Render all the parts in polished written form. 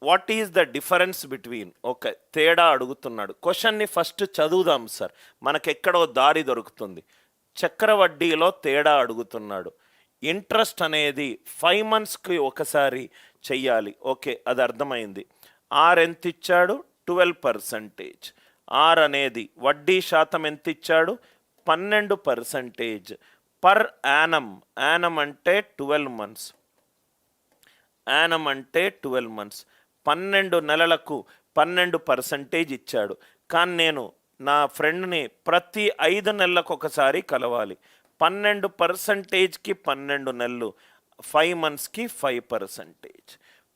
What is the difference between, okay తేడా అడుగుతున్నాడు. క్వశ్చన్ని ఫస్ట్ చదువుదాం సార్, మనకెక్కడో దారి దొరుకుతుంది. చక్రవడ్డీలో తేడా అడుగుతున్నాడు. ఇంట్రెస్ట్ అనేది 5 monthsకి ఒకసారి చెయ్యాలి. ఓకే అది అర్థమైంది. ఆర్ ఎంత ఇచ్చాడు? 12%. ఆర్ అనేది వడ్డీ శాతం ఎంత ఇచ్చాడు? 12%. పర్ యానం, యానం అంటే 12 months, యానం అంటే 12 months, 12 నెలలకు 12% ఇచ్చాడు. కానీ నేను నా ఫ్రెండ్ని ప్రతి 5 నెలలకు ఒకసారి కలవాలి. 12%కి 12 నెలలు, 5 monthsకి 5%,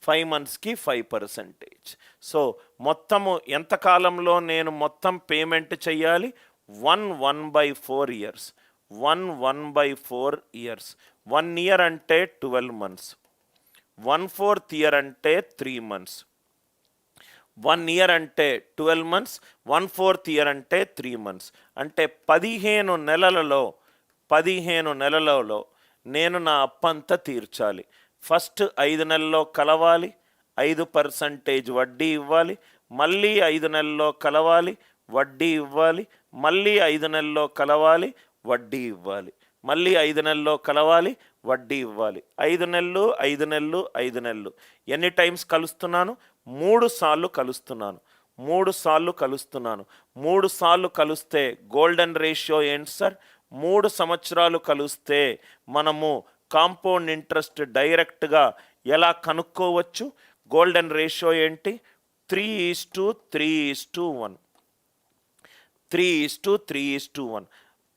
5 monthsకి 5%. సో మొత్తము ఎంత కాలంలో నేను మొత్తం పేమెంట్ చెయ్యాలి? 1/4 years, 1/4 years. 1 year అంటే 12 months, 1/4 year అంటే 3 months. 1 year అంటే 12 months, 1/4 year అంటే 3 months. అంటే 15 నెలలలో నేను నా అప్పంతా తీర్చాలి. ఫస్ట్ 5 నెలల్లో కలవాలి, 5% వడ్డీ ఇవ్వాలి, మళ్ళీ 5 నెలల్లో కలవాలి, వడ్డీ ఇవ్వాలి, మళ్ళీ 5 నెలల్లో కలవాలి, వడ్డీ ఇవ్వాలి, మళ్ళీ 5 నెలల్లో కలవాలి, వడ్డీ ఇవ్వాలి. 5 నెలలు 5 నెలలు 5 నెలలు. ఎన్ని టైమ్స్ కలుస్తున్నాను? 3 సార్లు కలుస్తున్నాను. 3 సార్లు కలుస్తున్నాను. 3 సార్లు కలిస్తే గోల్డెన్ రేషియో ఏంటి సార్? 3 సంవత్సరాలు కలిస్తే మనము కాంపౌండ్ ఇంట్రెస్ట్ డైరెక్ట్గా ఎలా కనుక్కోవచ్చు? గోల్డెన్ రేషియో ఏంటి? 3:3:1, 3:3:1.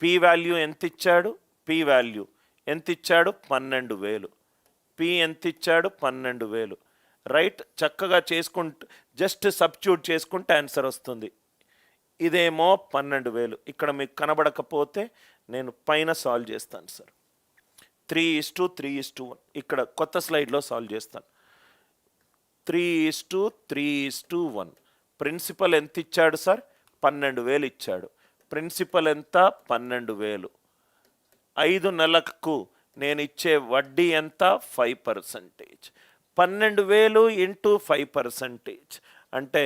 పి వాల్యూ ఎంత ఇచ్చాడు? పి వాల్యూ ఎంత ఇచ్చాడు? 12,000. పి ఎంత ఇచ్చాడు? 12,000. రైట్, చక్కగా చేసుకుంటూ జస్ట్ సబ్స్టిట్యూట్ చేసుకుంటే ఆన్సర్ వస్తుంది. ఇదేమో 12,000. ఇక్కడ మీకు కనబడకపోతే నేను పైన సాల్వ్ చేస్తాను సార్. 3:3:1 ఇక్కడ కొత్త స్లైడ్లో సాల్వ్ చేస్తాను. 3:3:1. ప్రిన్సిపల్ ఎంత ఇచ్చాడు సార్? 12,000 ఇచ్చాడు. ప్రిన్సిపల్ ఎంత? 12,000. 5 నెలలకు నేను ఇచ్చే వడ్డీ ఎంత? 5%. 12,000 ఇంటూ 5% అంటే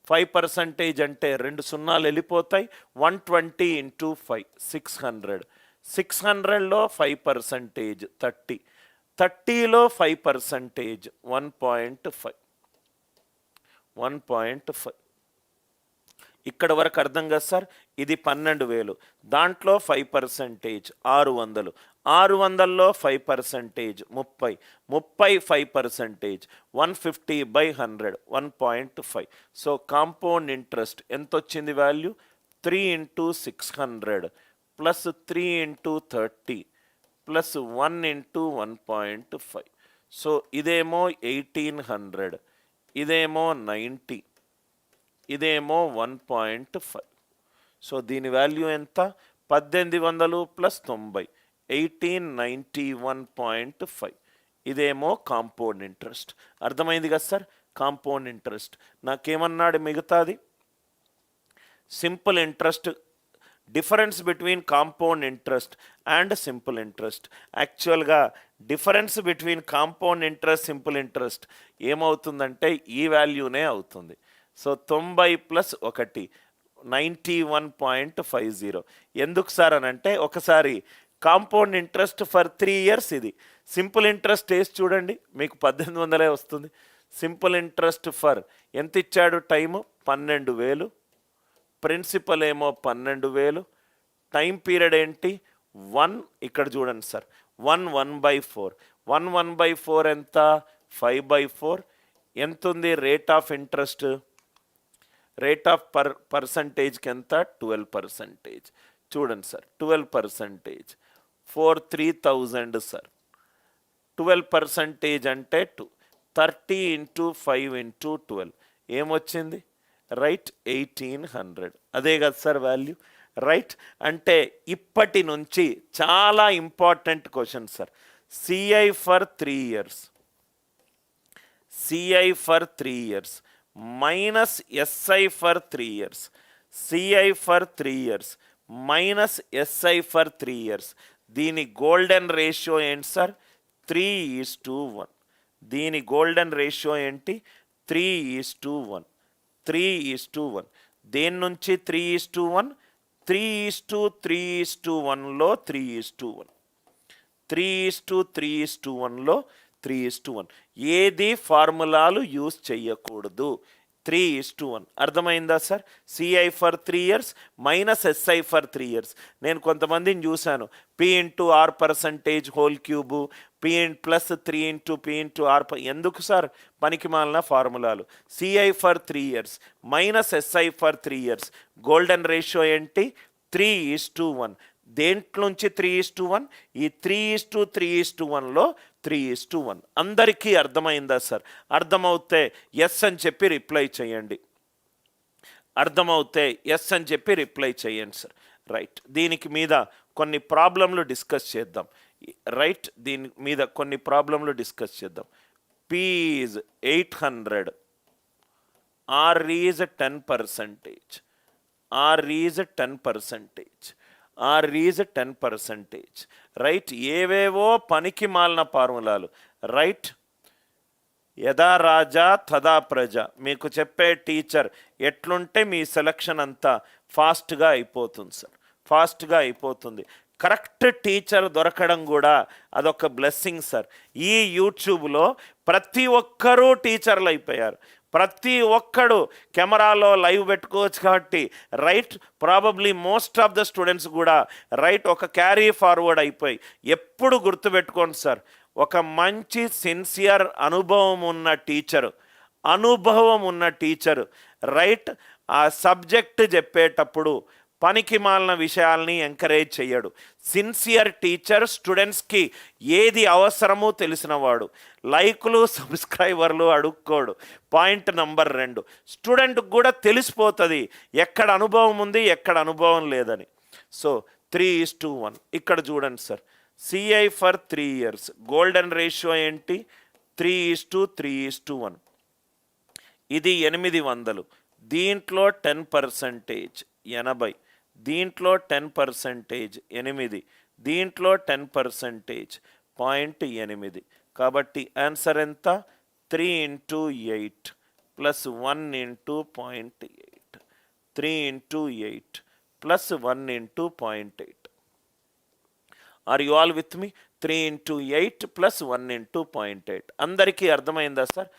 5% అంటే 2 సున్నాలు వెళ్ళిపోతాయి. 120 ఇంటూ 5 600. 600లో 5% 30. 30లో 5% 1.5. 1.5. ఇక్కడ వరకు అర్థం కదా సార్? ఇది 12,000, దాంట్లో 5% 600. 600లో 5% 30. 30 5% 150/100 1.5. సో కాంపౌండ్ ఇంట్రెస్ట్ ఎంత వచ్చింది value? 3 into 600 plus 3 into 30 plus 1 into 1.5. So ఇదేమో 1800, ఇదేమో 90, ఇదేమో 1.5. సో దీని వాల్యూ ఎంత? 1800 ప్లస్ 90 1891.5. ఇదేమో కాంపౌండ్ ఇంట్రెస్ట్. అర్థమైంది కదా సార్? Compound interest. నాకేమన్నాడు మిగతాది? Simple interest, difference between compound interest and simple interest. యాక్చువల్గా difference between compound interest simple interest ఏమవుతుందంటే ఈ వాల్యూనే అవుతుంది. So 90 plus 1 91.50. ఎందుకు సార్ అని అంటే, ఒకసారి కాంపౌండ్ ఇంట్రెస్ట్ ఫర్ 3 years, ఇది సింపుల్ ఇంట్రెస్ట్ వేసి చూడండి, మీకు 1800 వస్తుంది. సింపుల్ ఇంట్రెస్ట్ ఫర్ ఎంత ఇచ్చాడు? టైము 12,000, ప్రిన్సిపల్ ఏమో 12,000, టైం పీరియడ్ ఏంటి? 1. ఇక్కడ చూడండి సార్, 1/4. 1/4 ఎంత? 5/4. ఎంత ఉంది rate of interest? Rate of పర్సంటేజ్కి ఎంత? 12%. చూడండి సార్, 12%. 3,000 సార్. 12% అంటే 30 ఇంటూ 5 ఇంటూ 12 ఏమొచ్చింది? రైట్, 1800. అదే కదా సార్ వాల్యూ? రైట్. అంటే ఇప్పటి నుంచి చాలా important question sir. CI for 3 years, CI for 3 years minus SI for 3 years, CI for 3 years minus SI for 3 years. దీని గోల్డెన్ రేషియో ఏంటి సార్? 3:1. దీని గోల్డెన్ రేషియో ఏంటి? 3:1, 3:1. దేని నుంచి 3:1? 3:3:1లో 3:1, 3:3:1లో 3:1. ఏది ఫార్ములాలు యూజ్ చేయకూడదు. 3:1 అర్థమైందా sir? CI for 3 years minus SI for 3 years. నేను కొంతమందిని చూశాను, P into R percentage whole cube, P plus 3 into P into R. ఎందుకు సార్ పనికి మాలిన ఫార్ములాలు? CI for 3 years minus SI for 3 years. Golden ratio ఏంటి? 3:1. దేంట్లోంచి 3:1? ఈ 3:3:1లో 3:1. అందరికీ అర్థమైందా సార్? అర్థమవుతే ఎస్ అని చెప్పి రిప్లై చేయండి. అర్థమవుతే ఎస్ అని చెప్పి రిప్లై చేయండి సార్. రైట్, దీనికి మీద కొన్ని ప్రాబ్లంలు డిస్కస్ చేద్దాం. రైట్, దీని మీద కొన్ని ప్రాబ్లంలు డిస్కస్ చేద్దాం. P is 800, R is 10%, R is 10%, R is 10%. Right, ఏవేవో పనికి మాలిన ఫార్ములాలు. రైట్, యథా రాజా తదా ప్రజ. మీకు చెప్పే టీచర్ ఎట్లుంటే మీ సెలక్షన్ అంతా ఫాస్ట్గా అయిపోతుంది సార్, ఫాస్ట్గా అయిపోతుంది. కరెక్ట్ టీచర్ దొరకడం కూడా అదొక బ్లెస్సింగ్ సార్. ఈ యూట్యూబ్లో ప్రతి ఒక్కరూ టీచర్లు అయిపోయారు. ప్రతి ఒక్కడు కెమెరాలో లైవ్ పెట్టుకోవచ్చు కాబట్టి right, probably most of the students కూడా రైట్ ఒక క్యారీ ఫార్వర్డ్ అయిపోయి. ఎప్పుడు గుర్తుపెట్టుకోండి సార్, ఒక మంచి సిన్సియర్ అనుభవం ఉన్న టీచరు రైట్ ఆ సబ్జెక్ట్ చెప్పేటప్పుడు పనికి మాలిన విషయాల్ని ఎంకరేజ్ చేయడు. సిన్సియర్ టీచర్ స్టూడెంట్స్కి ఏది అవసరమో తెలిసినవాడు. లైకులు సబ్స్క్రైబర్లు అడుక్కోడు. పాయింట్ నెంబర్ 2, స్టూడెంట్కి కూడా తెలిసిపోతుంది ఎక్కడ అనుభవం ఉంది ఎక్కడ అనుభవం లేదని. సో 3:1 ఇక్కడ చూడండి sir. CI for 3 years golden ratio ఏంటి? 3:3:1. ఇది 800. దీంట్లో 10% 80, దీంట్లో 10% 8, దీంట్లో 10% 0.8. కాబట్టి ఆన్సర్ ఎంత? 3 into 8 plus 1 into 0.8, 3 into 8 plus 1 into 0.8. Are you all with me? 3 into 8 plus 1 into 0.8. అందరికీ అర్థమైందా సార్?